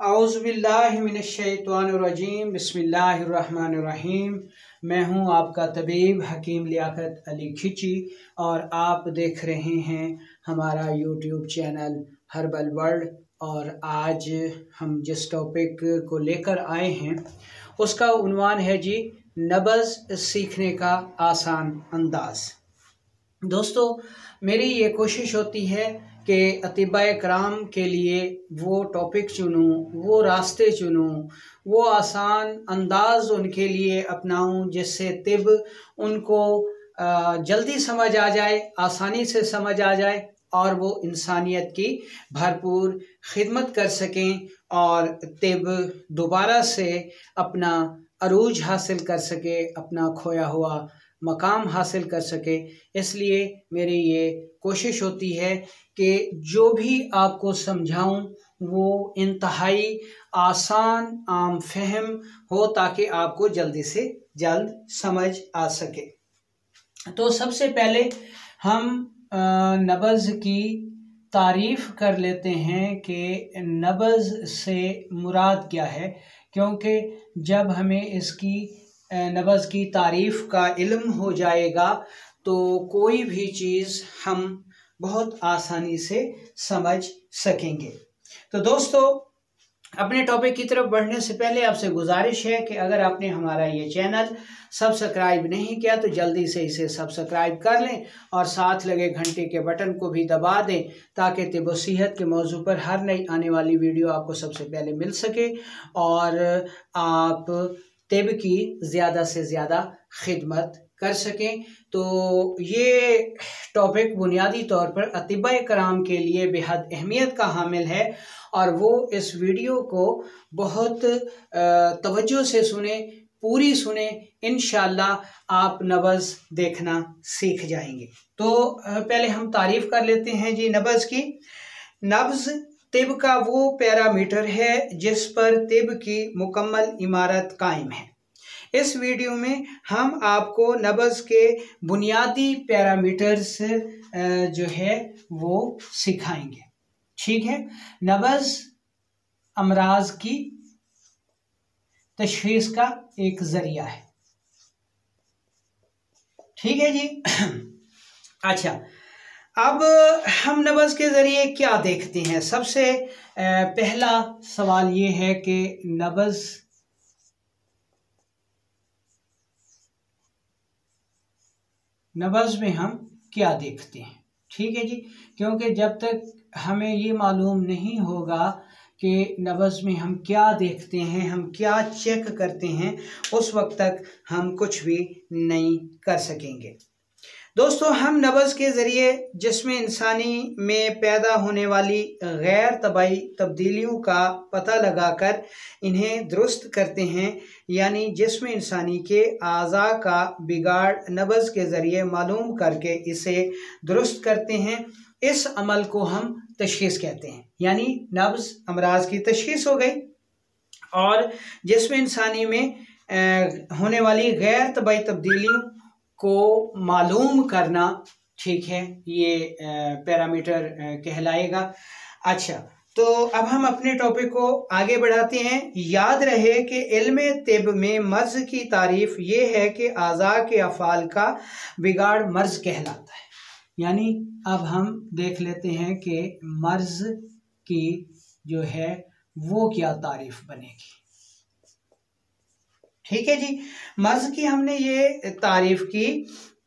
औज़ुबिल्लाहिमिनश्शैतानिर्रजीम बिस्मिल्लाहिर्रहमानिर्रहीम। मैं हूं आपका तबीब हकीम लियाकत अली खिची और आप देख रहे हैं हमारा यूट्यूब चैनल हर्बल वर्ल्ड। और आज हम जिस टॉपिक को लेकर आए हैं उसका उन्वान है जी नब्ज़ सीखने का आसान अंदाज़। दोस्तों, मेरी ये कोशिश होती है कि अतिबाए कराम के लिए वो टॉपिक चुनूँ, वो रास्ते चुनूँ, वो आसान अंदाज़ उनके लिए अपनाऊँ जिससे तिब उनको जल्दी समझ आ जाए, आसानी से समझ आ जाए और वो इंसानियत की भरपूर खिदमत कर सकें और तिब दोबारा से अपना अरूज हासिल कर सके, अपना खोया हुआ मकाम हासिल कर सके। इसलिए मेरी ये कोशिश होती है कि जो भी आपको समझाऊं वो इंतहाई आसान आम फहम हो ताकि आपको जल्दी से जल्द समझ आ सके। तो सबसे पहले हम नब्ज़ की तारीफ़ कर लेते हैं कि नब्ज़ से मुराद क्या है, क्योंकि जब हमें इसकी नब्ज़ की तारीफ़ का इल्म हो जाएगा तो कोई भी चीज़ हम बहुत आसानी से समझ सकेंगे। तो दोस्तों, अपने टॉपिक की तरफ बढ़ने से पहले आपसे गुजारिश है कि अगर आपने हमारा ये चैनल सब्सक्राइब नहीं किया तो जल्दी से इसे सब्सक्राइब कर लें और साथ लगे घंटे के बटन को भी दबा दें ताकि तिब व सेहत के मौजू पर हर नई आने वाली वीडियो आपको सबसे पहले मिल सके और आप तिब की ज़्यादा से ज़्यादा खिदमत कर सकें। तो ये टॉपिक बुनियादी तौर पर अतिबाए कराम के लिए बेहद अहमियत का हामिल है और वो इस वीडियो को बहुत तवज्जो से सुने, पूरी सुने, इंशाअल्लाह आप नब्ज़ देखना सीख जाएंगे। तो पहले हम तारीफ़ कर लेते हैं जी नब्ज़ की। नब्ज़ तिब का वो पैरामीटर है जिस पर तिब की मुकम्मल इमारत कायम है। इस वीडियो में हम आपको नब्ज़ के बुनियादी पैरामीटर्स जो है वो सिखाएंगे। ठीक है। नब्ज़ अमराज की तशख़ीस का एक ज़रिया है। ठीक है जी। अच्छा, अब हम नब्ज़ के ज़रिए क्या देखते हैं? सबसे पहला सवाल ये है कि नब्ज़ में हम क्या देखते हैं। ठीक है जी, क्योंकि जब तक हमें ये मालूम नहीं होगा कि नब्ज़ में हम क्या देखते हैं, हम क्या चेक करते हैं, उस वक्त तक हम कुछ भी नहीं कर सकेंगे। दोस्तों, हम नब्ज़ के ज़रिए जिस्म इंसानी में पैदा होने वाली गैर तबाई तब्दीलियों का पता लगाकर इन्हें दुरुस्त करते हैं, यानी जिस्म इंसानी के आज़ा का बिगाड़ नब्ज़ के ज़रिए मालूम करके इसे दुरुस्त करते हैं। इस अमल को हम तशख़ीस कहते हैं। यानी नब्ज़ अमराज की तशख़ीस हो गई और जिस्म इंसानी में होने वाली गैर तबाई तब्दीलियों को मालूम करना, ठीक है, ये पैरामीटर कहलाएगा। अच्छा, तो अब हम अपने टॉपिक को आगे बढ़ाते हैं। याद रहे कि इल्म तिब में मर्ज़ की तारीफ़ ये है कि आज़ा के अफ़ाल का बिगाड़ मर्ज़ कहलाता है। यानी अब हम देख लेते हैं कि मर्ज़ की जो है वो क्या तारीफ़ बनेगी। ठीक है जी। मर्ज़ की हमने ये तारीफ़ की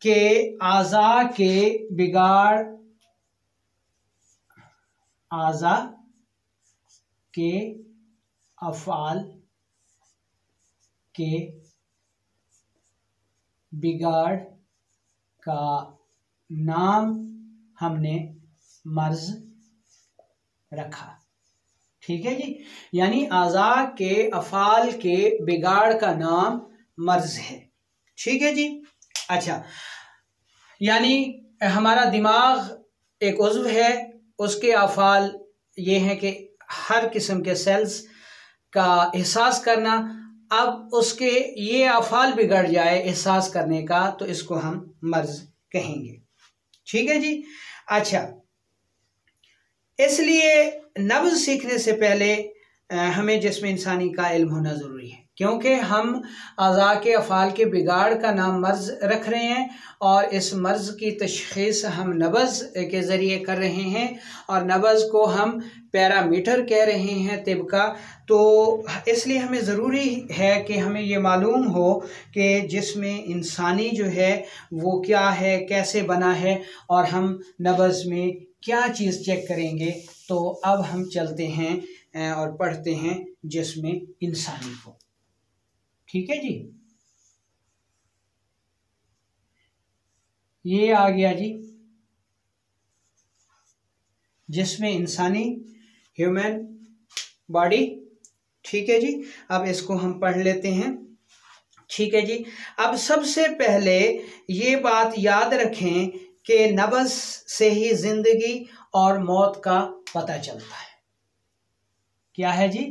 कि आज़ा के बिगाड़, आज़ा के अफ़आल के बिगाड़ का नाम हमने मर्ज़ रखा। ठीक है जी। यानी आज़ा के अफ़ाल के बिगाड़ का नाम मर्ज़ है। ठीक है जी। अच्छा, यानी हमारा दिमाग एक उज़्व है, उसके अफ़ाल ये हैं कि हर किस्म के सेल्स का एहसास करना। अब उसके ये अफ़ाल बिगड़ जाए एहसास करने का तो इसको हम मर्ज़ कहेंगे। ठीक है जी। अच्छा, इसलिए नब्ज़ सीखने से पहले हमें जिस्म इंसानी का इल्म होना ज़रूरी है, क्योंकि हम अज़ा के अफ़ाल के बिगाड़ का नाम मर्ज़ रख रहे हैं और इस मर्ज़ की तशख़ीस हम नब्ज़ के ज़रिए कर रहे हैं और नब्ज़ को हम पैरामीटर कह रहे हैं तिब का। तो इसलिए हमें ज़रूरी है कि हमें ये मालूम हो कि जिस्म इंसानी जो है वो क्या है, कैसे बना है और हम नब्ज़ में क्या चीज़ चेक करेंगे। तो अब हम चलते हैं और पढ़ते हैं जिस्म इंसानी को। ठीक है जी, ये आ गया जी जिस्म इंसानी, ह्यूमन बॉडी। ठीक है जी, अब इसको हम पढ़ लेते हैं। ठीक है जी, अब सबसे पहले ये बात याद रखें कि नब्ज़ से ही ज़िंदगी और मौत का पता चलता है। क्या है जी?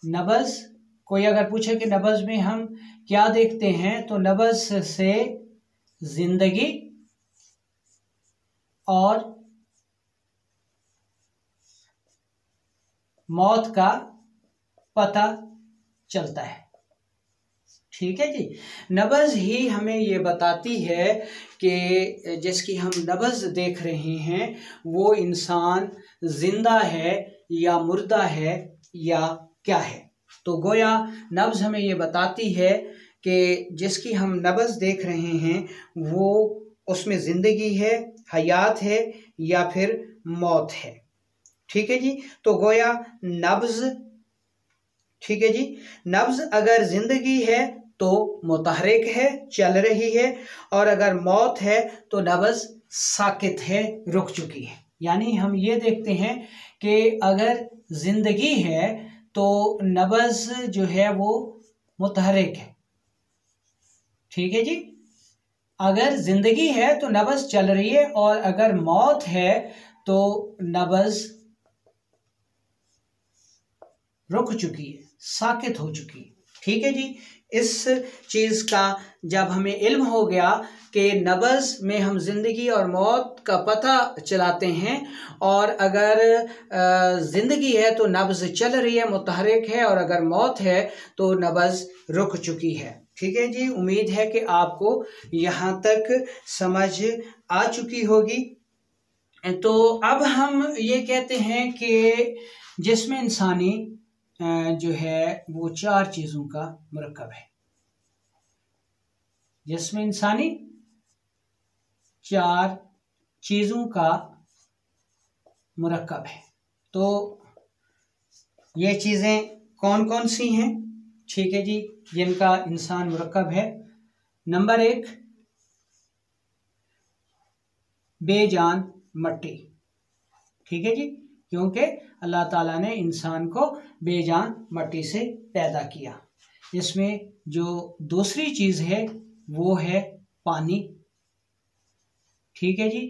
नब्ज़। कोई अगर पूछे कि नब्ज़ में हम क्या देखते हैं, तो नब्ज़ से ज़िंदगी और मौत का पता चलता है। ठीक है जी, नब्ज़ ही हमें ये बताती है कि जिसकी हम नब्ज़ देख रहे हैं वो इंसान ज़िंदा है या मुर्दा है या क्या है। तो गोया नब्ज़ हमें ये बताती है कि जिसकी हम नब्ज़ देख रहे हैं वो उसमें ज़िंदगी है, हयात है या फिर मौत है। ठीक है जी, तो गोया नब्ज़, ठीक है जी, नब्ज़ अगर ज़िंदगी है तो मुतहरिक है, चल रही है, और अगर मौत है तो नब्ज़ साकित है, रुक चुकी है। यानी हम ये देखते हैं कि अगर ज़िंदगी है तो नब्ज़ जो है वो मुतहरिक है। ठीक है जी, अगर ज़िंदगी है तो नब्ज़ चल रही है, और अगर मौत है तो नब्ज़ रुक चुकी है, साकित हो चुकी है। ठीक है जी, इस चीज़ का जब हमें इल्म हो गया कि नब्ज़ में हम ज़िंदगी और मौत का पता चलाते हैं, और अगर ज़िंदगी है तो नब्ज़ चल रही है, मुतहरिक है, और अगर मौत है तो नब्ज़ रुक चुकी है। ठीक है जी, उम्मीद है कि आपको यहाँ तक समझ आ चुकी होगी। तो अब हम ये कहते हैं कि जिस्म इंसानी जो है वो 4 चीज़ों का मुरक्कब है। जिस्म इंसानी 4 चीज़ों का मुरक्कब है। तो ये चीज़ें कौन कौन सी हैं? ठीक है जी, जिनका इंसान मुरक्कब है। नंबर 1, बेजान मट्टी। ठीक है जी, क्योंकि अल्लाह ताला ने इंसान को बेजान मट्टी से पैदा किया। इसमें जो दूसरी चीज़ है वो है पानी। ठीक है जी,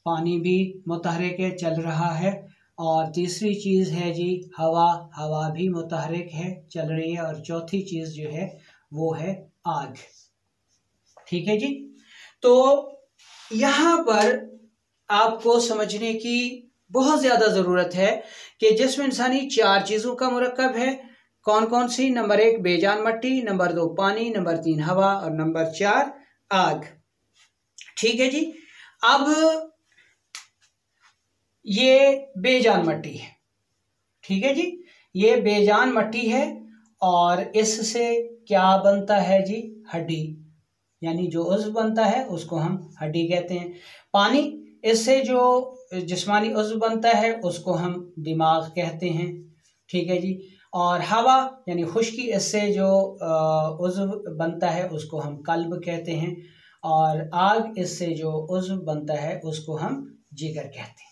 पानी भी मुतहरिक है, चल रहा है। और तीसरी चीज़ है जी हवा, हवा भी मुतहरिक है, चल रही है। और चौथी चीज़ जो है वो है आग। ठीक है जी, तो यहाँ पर आपको समझने की बहुत ज़्यादा ज़रूरत है कि जिस्म इंसानी 4 चीज़ों का मुरक्कब है। कौन कौन सी? नंबर 1 बेजान मट्टी, नंबर 2 पानी, नंबर 3 हवा, और नंबर 4 आग। ठीक है जी, अब ये बेजान मट्टी है। ठीक है जी, ये बेजान मट्टी है, और इससे क्या बनता है जी? हड्डी, यानी जो उज़्व बनता है उसको हम हड्डी कहते हैं। पानी, इससे जो जिस्मानी उज़्व बनता है उसको हम दिमाग कहते हैं। ठीक है जी, और हवा यानी खुश्की, इससे जो उज़्व बनता है उसको हम कल्ब कहते हैं। और आग, इससे जो उज़्व बनता है उसको हम जिगर कहते हैं।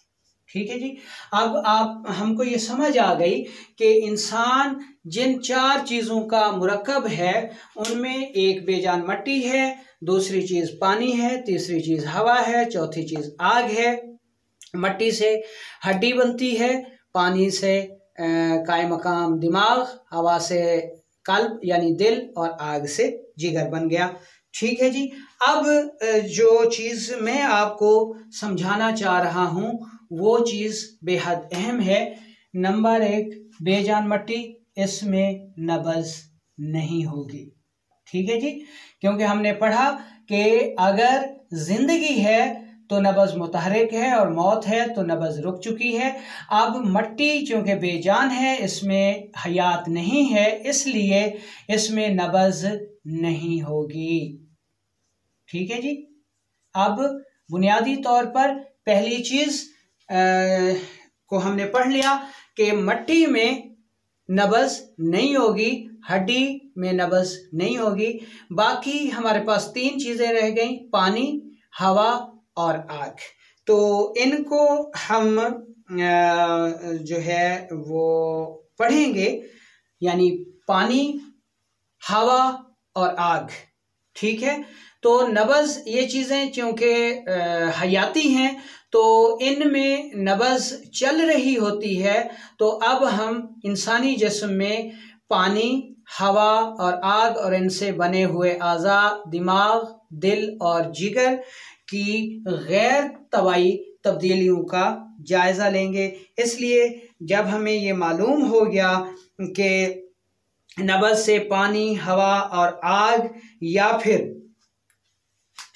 ठीक है जी, अब हमको ये समझ आ गई कि इंसान जिन 4 चीज़ों का मुरक्कब है उनमें एक बेजान मट्टी है, दूसरी चीज़ पानी है, तीसरी चीज़ हवा है, चौथी चीज़ आग है। मट्टी से हड्डी बनती है, पानी से काए मकाम दिमाग, हवा से कल्ब यानी दिल, और आग से जिगर बन गया। ठीक है जी, अब जो चीज़ मैं आपको समझाना चाह रहा हूँ वो चीज़ बेहद अहम है। नंबर 1 बेजान मट्टी, इसमें नबज़ नहीं होगी। ठीक है जी, क्योंकि हमने पढ़ा कि अगर जिंदगी है तो नबज़ मुतहरिक है और मौत है तो नबज़ रुक चुकी है। अब मट्टी चूँकि बेजान है, इसमें हयात नहीं है, इसलिए इसमें नबज़ नहीं होगी। ठीक है जी। अब बुनियादी तौर पर पहली चीज़ को हमने पढ़ लिया कि मट्टी में नबज़ नहीं होगी, हड्डी में नबज़ नहीं होगी। बाकी हमारे पास तीन चीज़ें रह गई, पानी, हवा और आग। तो इनको हम जो है वो पढ़ेंगे, यानी पानी, हवा और आग। ठीक है, तो नबज़ ये चीज़ें चूँकि हयाती हैं तो इनमें नबज़ चल रही होती है। तो अब हम इंसानी जिस्म में पानी, हवा और आग और इनसे बने हुए आज़ा, दिमाग, दिल और जिगर की गैर तबाई तब्दीलियों का जायज़ा लेंगे। इसलिए जब हमें ये मालूम हो गया कि नबज़ से पानी, हवा और आग या फिर,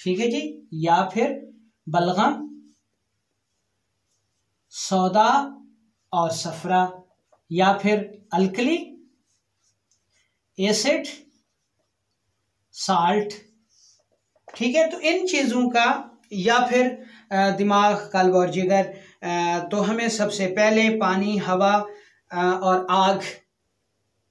ठीक है जी, या फिर बलगम, सौदा और सफरा, या फिर अल्कली, एसिड, साल्ट। ठीक है, तो इन चीज़ों का, या फिर दिमाग, कल्ब और जिगर, तो हमें सबसे पहले पानी, हवा और आग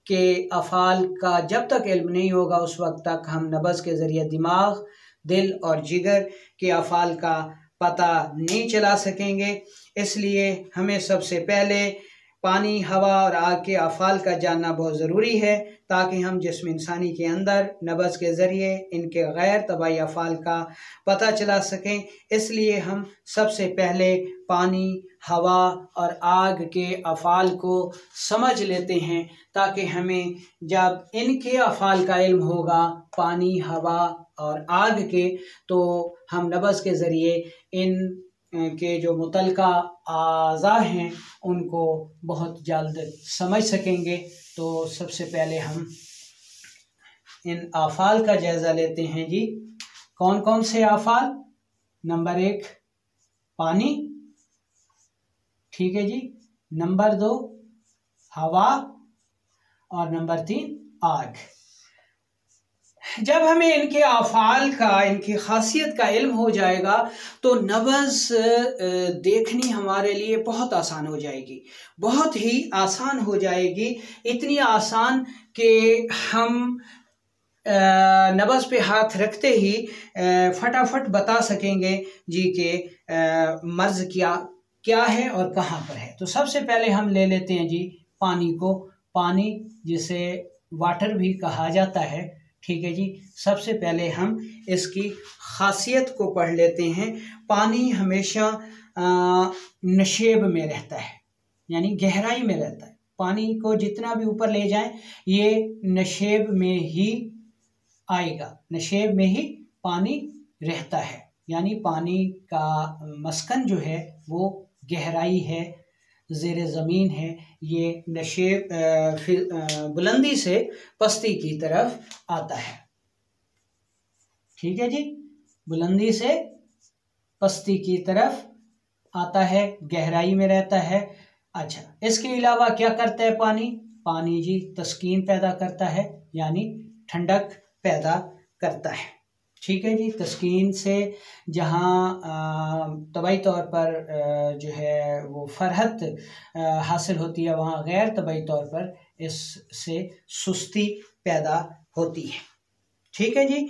के अफ़ाल का जब तक इल्म नहीं होगा उस वक्त तक हम नबज़ के ज़रिए दिमाग, दिल और जिगर के अफ़ाल का पता नहीं चला सकेंगे। इसलिए हमें सबसे पहले पानी, हवा और आग के अफ़ाल का जानना बहुत ज़रूरी है, ताकि हम जिस्म इंसानी के अंदर नबज़ के ज़रिए इनके गैर तबाई अफ़ाल का पता चला सकें। इसलिए हम सबसे पहले पानी, हवा और आग के अफ़ाल को समझ लेते हैं, ताकि हमें जब इनके अफ़ाल का इल्म होगा, पानी, हवा और आग के, तो हम नबज़ के ज़रिए इन के जो मुतलका आज़ा हैं उनको बहुत जल्द समझ सकेंगे। तो सबसे पहले हम इन आफ़ाल का जायज़ा लेते हैं जी। कौन कौन से आफ़ाल? नंबर 1 पानी, ठीक है जी, नंबर 2 हवा और नंबर 3 आग। जब हमें इनके अफ़ाल का, इनकी खासियत का इल्म हो जाएगा तो नबज़ देखनी हमारे लिए बहुत आसान हो जाएगी, बहुत ही आसान हो जाएगी। इतनी आसान कि हम नबज़ पे हाथ रखते ही फटाफट बता सकेंगे जी कि मर्ज़ क्या है और कहाँ पर है। तो सबसे पहले हम ले लेते हैं जी पानी को। पानी जिसे वाटर भी कहा जाता है, ठीक है जी। सबसे पहले हम इसकी खासियत को पढ़ लेते हैं। पानी हमेशा नशेब में रहता है, यानी गहराई में रहता है। पानी को जितना भी ऊपर ले जाएं ये नशेब में ही आएगा, नशेब में ही पानी रहता है। यानी पानी का मस्कन जो है वो गहराई है, ज़ेरे ज़मीन है। ये नशेब फिर बुलंदी से पस्ती की तरफ आता है, ठीक है जी, बुलंदी से पस्ती की तरफ आता है, गहराई में रहता है। अच्छा, इसके अलावा क्या करता है पानी? पानी जी तस्कीन पैदा करता है, यानी ठंडक पैदा करता है, ठीक है जी। तस्कीन से जहाँ तबाई तौर पर जो है वो फरहत हासिल होती है, वहाँ गैर तबाई तौर पर इससे सुस्ती पैदा होती है, ठीक है जी।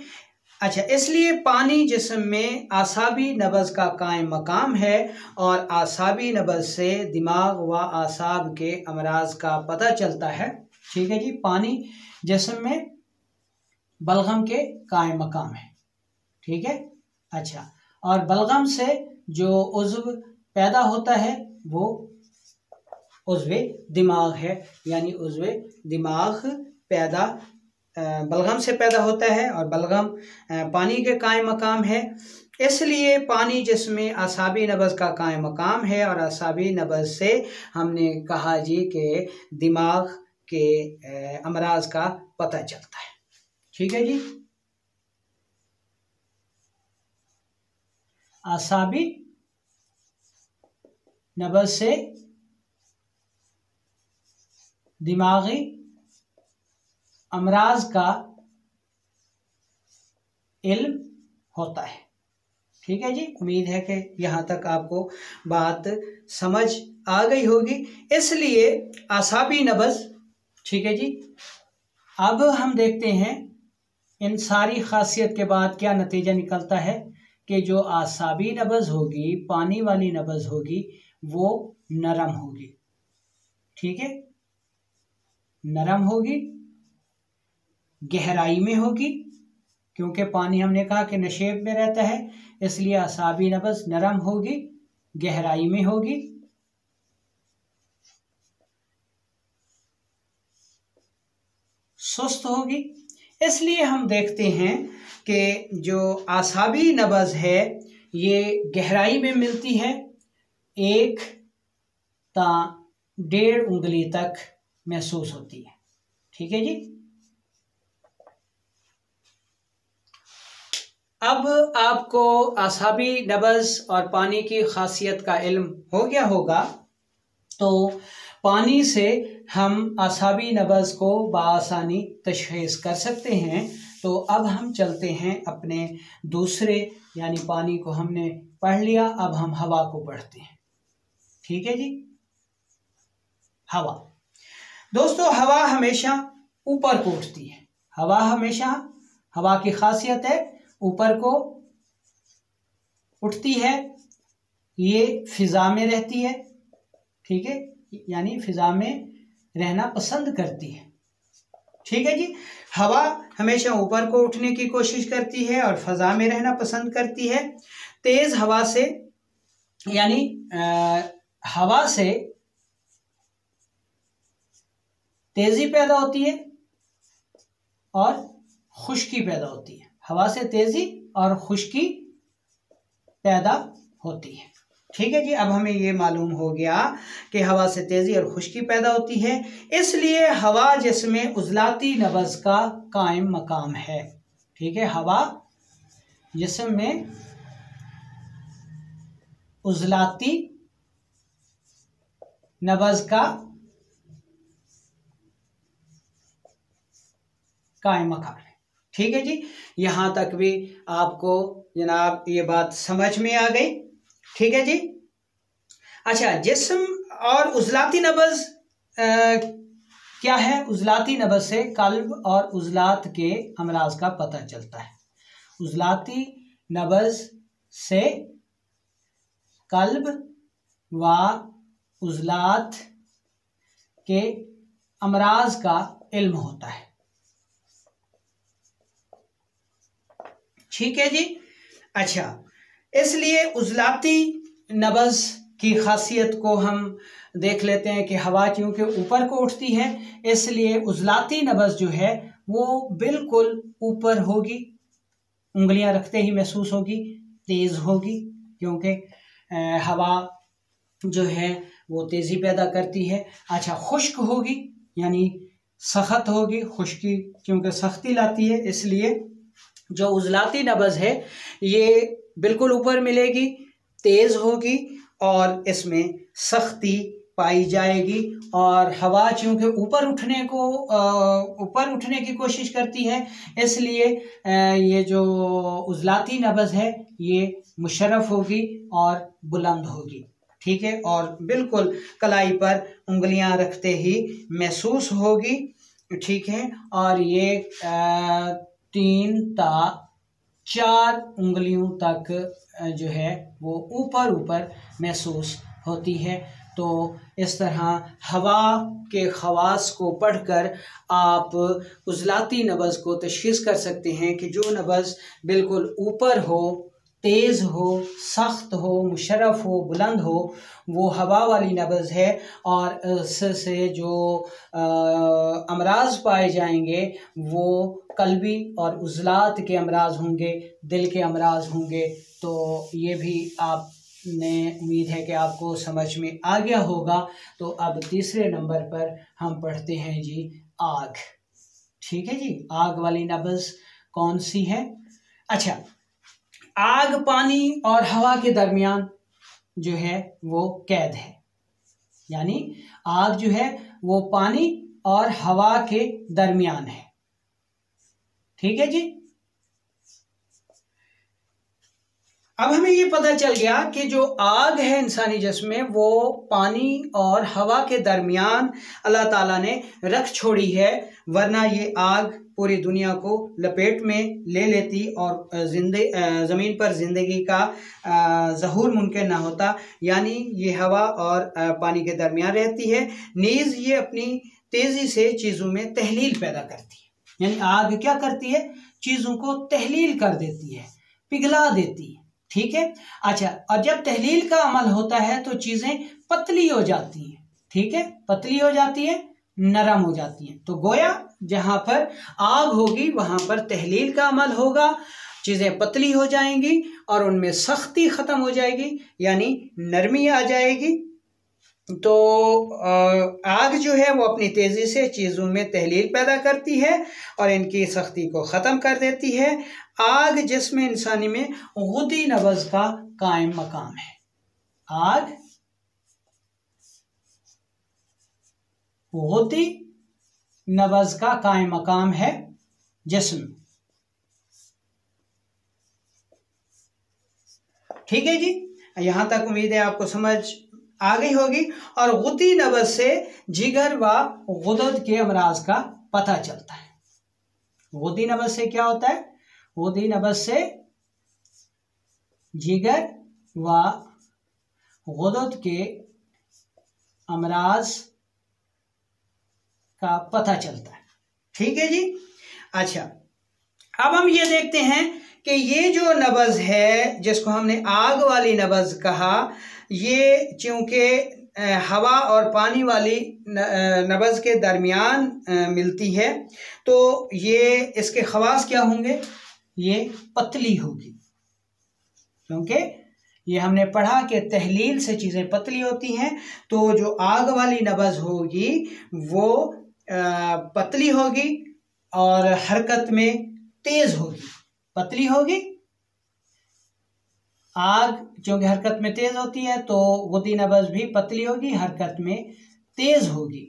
अच्छा, इसलिए पानी जिस्म में आसाबी नबज़ का कायम मकाम है और आसाबी नबज़ से दिमाग व आसाब के अमराज का पता चलता है, ठीक है जी। पानी जिस्म में बलगम के कायम मकाम है, ठीक है। अच्छा, और बलगम से जो उज़्व पैदा होता है वो उज़्व दिमाग है, यानी उज़्व दिमाग बलगम से पैदा होता है। और बलगम पानी के कायम मकाम है इसलिए पानी जिसमें असाबी नब्ज़ का कायम मकाम है, और असाबी नब्ज़ से हमने कहा जी कि दिमाग के अमराज का पता चलता है। ठीक है जी, असाबी नब्ज़ से दिमागी अमराज का इल्म होता है। ठीक है जी, उम्मीद है कि यहाँ तक आपको बात समझ आ गई होगी। इसलिए आसाबी नब्ज़, ठीक है जी। अब हम देखते हैं इन सारी खासियत के बाद क्या नतीजा निकलता है कि जो आसाबी नब्ज़ होगी, पानी वाली नब्ज़ होगी, वो नरम होगी। ठीक है, नरम होगी, गहराई में होगी, क्योंकि पानी हमने कहा कि नशेब में रहता है, इसलिए असाबी नब्ज़ नरम होगी, गहराई में होगी, सुस्त होगी। इसलिए हम देखते हैं कि जो आसाबी नब्ज़ है ये गहराई में मिलती है, 1 ता 1.5 उंगली तक महसूस होती है। ठीक है जी। अब आपको आसाबी नब्ज़ और पानी की खासियत का इल्म हो गया होगा, तो पानी से हम आसाबी नब्ज़ को बआसानी तशख़ीस कर सकते हैं। तो अब हम चलते हैं अपने दूसरे, यानी पानी को हमने पढ़ लिया, अब हम हवा को पढ़ते हैं। ठीक है जी, हवा। दोस्तों, हवा हमेशा ऊपर को उठती है। हवा हमेशा, हवा की खासियत है ऊपर को उठती है, ये फिजा में रहती है। ठीक है, यानी फिजा में रहना पसंद करती है। ठीक है जी, हवा हमेशा ऊपर को उठने की कोशिश करती है और फिजा में रहना पसंद करती है। तेज हवा से, यानी हवा से तेजी पैदा होती है और खुश्की पैदा होती है। हवा से तेजी और खुश्की पैदा होती है। ठीक है जी, अब हमें ये मालूम हो गया कि हवा से तेजी और खुश्की पैदा होती है। इसलिए हवा जिसमें उज़लाती नब्ज़ का कायम मकाम है। ठीक है, हवा जिसमें उज़लाती नब्ज़ का कायम मकाम है। ठीक है जी, यहाँ तक भी आपको जनाब ये बात समझ में आ गई। ठीक है जी। अच्छा, जिस्म और उज़लाती नब्ज़ क्या है? उज़लाती नब्ज़ से कल्ब और उज़लात के अमराज का पता चलता है। उज़लाती नब्ज़ से कल्ब व उज़लात के अमराज का इल्म होता है। ठीक है जी। अच्छा, इसलिए उज़लाती नब्ज़ की खासियत को हम देख लेते हैं कि हवा क्योंकि ऊपर को उठती है, इसलिए उज़लाती नब्ज़ जो है वो बिल्कुल ऊपर होगी, उंगलियां रखते ही महसूस होगी, तेज़ होगी, क्योंकि हवा जो है वो तेज़ी पैदा करती है। अच्छा, खुश्क होगी, यानी सख्त होगी, खुश्की क्योंकि सख्ती लाती है, इसलिए जो उज़लाती नब्ज़ है ये बिल्कुल ऊपर मिलेगी, तेज़ होगी और इसमें सख्ती पाई जाएगी। और हवा चूँकि ऊपर उठने की कोशिश करती है, इसलिए ये जो उज़लाती नब्ज़ है ये मुशर्रफ होगी और बुलंद होगी। ठीक है, और बिल्कुल कलाई पर उंगलियां रखते ही महसूस होगी। ठीक है, और ये 3 ता 4 उंगलियों तक जो है वो ऊपर महसूस होती है। तो इस तरह हवा के खवास को पढ़कर आप उज़लाती नब्ज़ को तशख़ीस कर सकते हैं कि जो नब्ज़ बिल्कुल ऊपर हो, तेज़ हो, सख्त हो, मुशर्रफ हो, बुलंद हो, वो हवा वाली नब्ज़ है। और उससे जो अमराज पाए जाएंगे वो कल्बी और उज़लात के अमराज होंगे, दिल के अमराज होंगे। तो ये भी आपने उम्मीद है कि आपको समझ में आ गया होगा। तो अब तीसरे नंबर पर हम पढ़ते हैं जी आग। ठीक है जी, आग वाली नब्ज़ कौन सी है? अच्छा, आग पानी और हवा के दरमियान जो है वो कैद है, यानी आग जो है वो पानी और हवा के दरमियान है। ठीक है जी। अब हमें ये पता चल गया कि जो आग है इंसानी जिस्म में वो पानी और हवा के दरमियान अल्लाह ताला ने रख छोड़ी है, वरना ये आग पूरी दुनिया को लपेट में ले लेती और ज़मीन पर ज़िंदगी का ज़हूर मुमकिन ना होता। यानी ये हवा और पानी के दरमियान रहती है। नीज़ ये अपनी तेज़ी से चीज़ों में तहलील पैदा करती है, यानी आग क्या करती है? चीज़ों को तहलील कर देती है, पिघला देती है। ठीक है। अच्छा, और जब तहलील का अमल होता है तो चीज़ें पतली हो जाती हैं। ठीक है, पतली हो जाती है, नरम हो जाती हैं। तो गोया जहाँ पर आग होगी वहाँ पर तहलील का अमल होगा, चीज़ें पतली हो जाएंगी और उनमें सख्ती ख़त्म हो जाएगी, यानी नरमी आ जाएगी। तो आग जो है वो अपनी तेज़ी से चीज़ों में तहलील पैदा करती है और इनकी सख्ती को ख़त्म कर देती है। आग जिस्म इंसानी में गुदी नब्ज़ का कायम मकाम है। आग गुदी नब्ज़ का कायम मकाम है जिस्म। ठीक है जी, यहाँ तक उम्मीद है आपको समझ आ गई होगी। और गुदी नब्ज़ से जिगर व गुदद के अमराज का पता चलता है। गुदी नब्ज़ से क्या होता है? गुदी नब्ज़ से जिगर व गुदद के अमराज का पता चलता है। ठीक है जी। अच्छा, अब हम ये देखते हैं कि ये जो नब्ज़ है जिसको हमने आग वाली नब्ज़ कहा, ये चूँकि हवा और पानी वाली नब्ज़ के दरमियान मिलती है, तो ये इसके ख़वास क्या होंगे? ये पतली होगी, क्योंकि ये हमने पढ़ा कि तहलील से चीज़ें पतली होती हैं। तो जो आग वाली नब्ज़ होगी वो पतली होगी और हरकत में तेज़ होगी। पतली होगी, आग क्योंकि हरकत में तेज़ होती है तो गुदी नब्ज़ भी पतली होगी, हरकत में तेज़ होगी।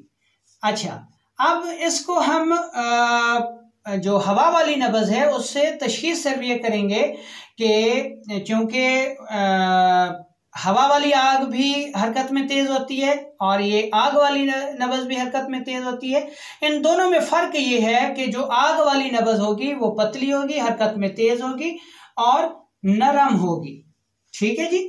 अच्छा, अब इसको हम जो हवा वाली नब्ज़ है उससे तशख़ीस सर्वे करेंगे कि चूँकि हवा वाली आग भी हरकत में तेज़ होती है और ये आग वाली नब्ज़ भी हरकत में तेज़ होती है। इन दोनों में फ़र्क ये है कि जो आग वाली नब्ज़ होगी वो पतली होगी, हरकत में तेज़ होगी और नरम होगी। ठीक है जी।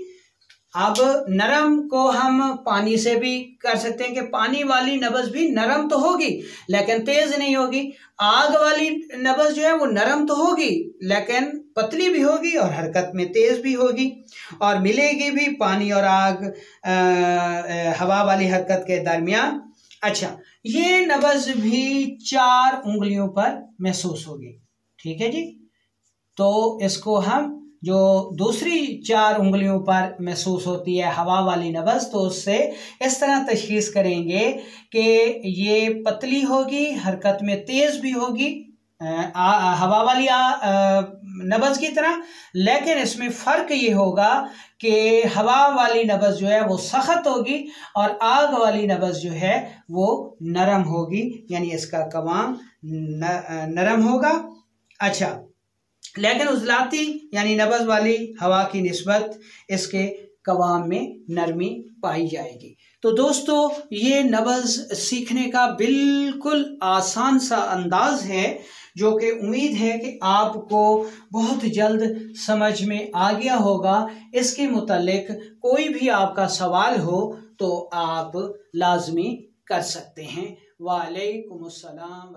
अब नरम को हम पानी से भी कर सकते हैं कि पानी वाली नब्ज़ भी नरम तो होगी लेकिन तेज़ नहीं होगी। आग वाली नब्ज़ जो है वो नरम तो होगी लेकिन पतली भी होगी और हरकत में तेज़ भी होगी और मिलेगी भी पानी और आग हवा वाली हरकत के दरमियान। अच्छा, ये नब्ज़ भी 4 उंगलियों पर महसूस होगी। ठीक है जी। तो इसको हम जो दूसरी 4 उंगलियों पर महसूस होती है हवा वाली नब्ज़, तो उससे इस तरह तशख़ीस करेंगे कि ये पतली होगी, हरकत में तेज़ भी होगी हवा वाली नब्ज़ की तरह, लेकिन इसमें फ़र्क ये होगा कि हवा वाली नब्ज़ जो है वो सख्त होगी और आग वाली नब्ज़ जो है वो नरम होगी, यानी इसका कवाम नरम होगा। अच्छा, लेकिन उज़लाती यानी नब्ज़ वाली हवा की निस्बत इसके कवाम में नरमी पाई जाएगी। तो दोस्तों, ये नब्ज़ सीखने का बिल्कुल आसान सा अंदाज़ है जो कि उम्मीद है कि आपको बहुत जल्द समझ में आ गया होगा। इसके मुतालिक कोई भी आपका सवाल हो तो आप लाज़मी कर सकते हैं। वालेकुमुस्सलाम।